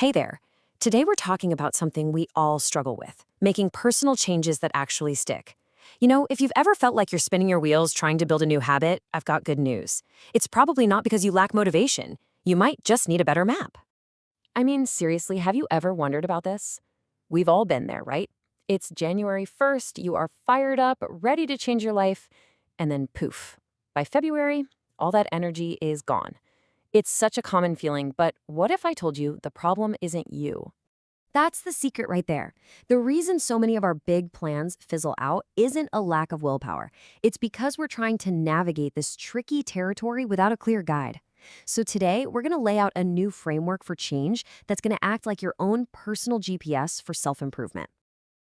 Hey there. Today we're talking about something we all struggle with, making personal changes that actually stick. If you've ever felt like you're spinning your wheels trying to build a new habit, I've got good news. It's probably not because you lack motivation. You might just need a better map. I mean, seriously, have you ever wondered about this? We've all been there, right? It's January 1st, you are fired up, ready to change your life, and then poof. By February, all that energy is gone. It's such a common feeling, but what if I told you the problem isn't you? That's the secret right there. The reason so many of our big plans fizzle out isn't a lack of willpower. It's because we're trying to navigate this tricky territory without a clear guide. So today, we're going to lay out a new framework for change that's going to act like your own personal GPS for self-improvement.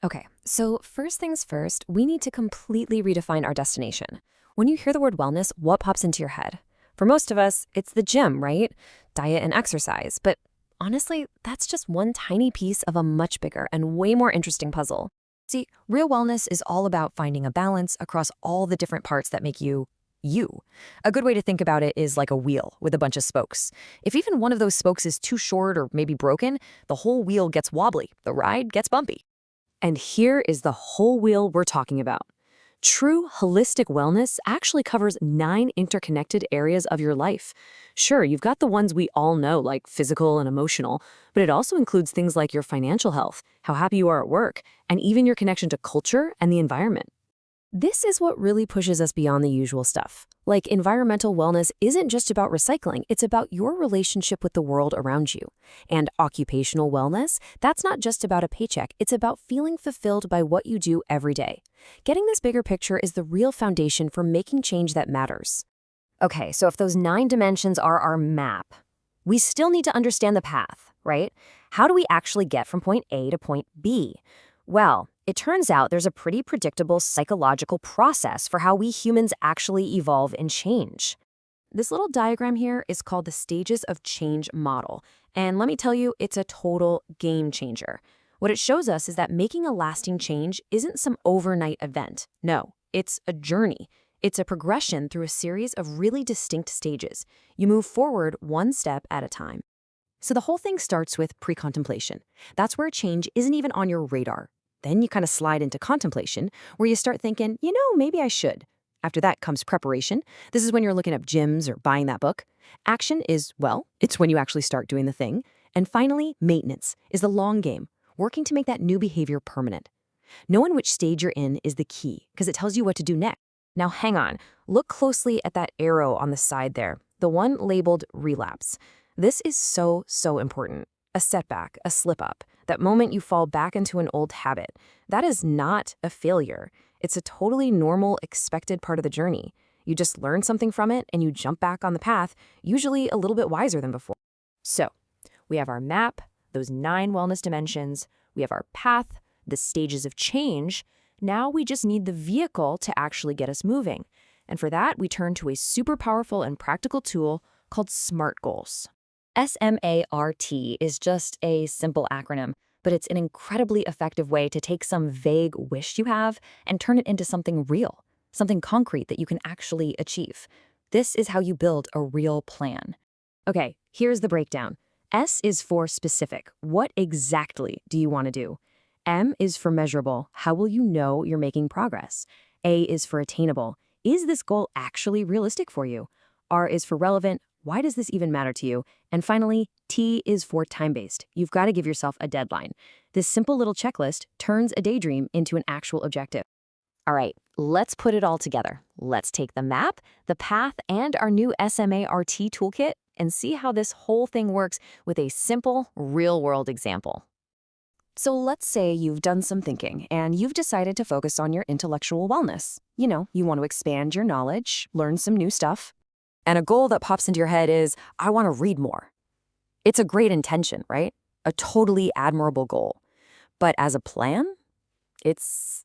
Okay, so first things first, we need to completely redefine our destination. When you hear the word wellness, what pops into your head? For most of us, it's the gym, right? Diet and exercise. But honestly, that's just one tiny piece of a much bigger and way more interesting puzzle. See, real wellness is all about finding a balance across all the different parts that make you, you. A good way to think about it is like a wheel with a bunch of spokes. If even one of those spokes is too short or maybe broken, the whole wheel gets wobbly, the ride gets bumpy. And here is the whole wheel we're talking about. True holistic wellness actually covers 9 interconnected areas of your life. Sure, you've got the ones we all know, like physical and emotional, but it also includes things like your financial health, how happy you are at work, and even your connection to culture and the environment. This is what really pushes us beyond the usual stuff. Like, environmental wellness isn't just about recycling, it's about your relationship with the world around you. And occupational wellness, that's not just about a paycheck, it's about feeling fulfilled by what you do every day. Getting this bigger picture is the real foundation for making change that matters. Okay, so if those 9 dimensions are our map, we still need to understand the path, right? How do we actually get from point A to point B? Well, it turns out there's a pretty predictable psychological process for how we humans actually evolve and change. This little diagram here is called the Stages of Change model, and let me tell you, it's a total game changer. What it shows us is that making a lasting change isn't some overnight event. No, it's a journey. It's a progression through a series of really distinct stages. You move forward one step at a time. So the whole thing starts with pre-contemplation. That's where change isn't even on your radar. Then you kind of slide into contemplation, where you start thinking, maybe I should. After that comes preparation. This is when you're looking up gyms or buying that book. Action is, it's when you actually start doing the thing. And finally, maintenance is the long game, working to make that new behavior permanent. Knowing which stage you're in is the key, because it tells you what to do next. Now hang on, look closely at that arrow on the side there, the one labeled relapse. This is so important. A setback, a slip-up, that moment you fall back into an old habit. That is not a failure. It's a totally normal, expected part of the journey. You just learn something from it and you jump back on the path, usually a little bit wiser than before. So, we have our map, those 9 wellness dimensions, we have our path, the stages of change. Now we just need the vehicle to actually get us moving. And for that, we turn to a super powerful and practical tool called SMART goals. SMART is just a simple acronym, but it's an incredibly effective way to take some vague wish you have and turn it into something real, something concrete that you can actually achieve. This is how you build a real plan. Okay, here's the breakdown. S is for specific. What exactly do you want to do? M is for measurable. How will you know you're making progress? A is for attainable. Is this goal actually realistic for you? R is for relevant. Why does this even matter to you? And finally, T is for time-based. You've got to give yourself a deadline. This simple little checklist turns a daydream into an actual objective. All right, let's put it all together. Let's take the map, the path, and our new SMART toolkit and see how this whole thing works with a simple, real-world example. So let's say you've done some thinking and you've decided to focus on your intellectual wellness. You want to expand your knowledge, learn some new stuff. And a goal that pops into your head is, I want to read more. It's a great intention, right? A totally admirable goal. But as a plan, it's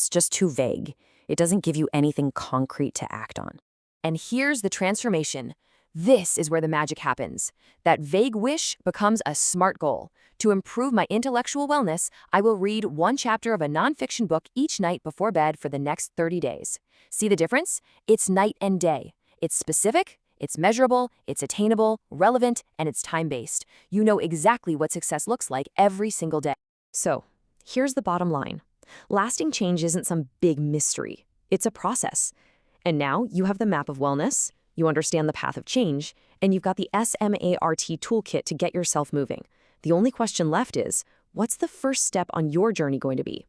just too vague. It doesn't give you anything concrete to act on. And here's the transformation. This is where the magic happens. That vague wish becomes a SMART goal. To improve my intellectual wellness, I will read 1 chapter of a nonfiction book each night before bed for the next 30 days. See the difference? It's night and day. It's specific, It's measurable, it's attainable, relevant, and it's time-based. You know exactly what success looks like every single day. So, here's the bottom line. Lasting change isn't some big mystery. It's a process. And now you have the map of wellness, you understand the path of change, and you've got the SMART toolkit to get yourself moving. The only question left is, what's the first step on your journey going to be?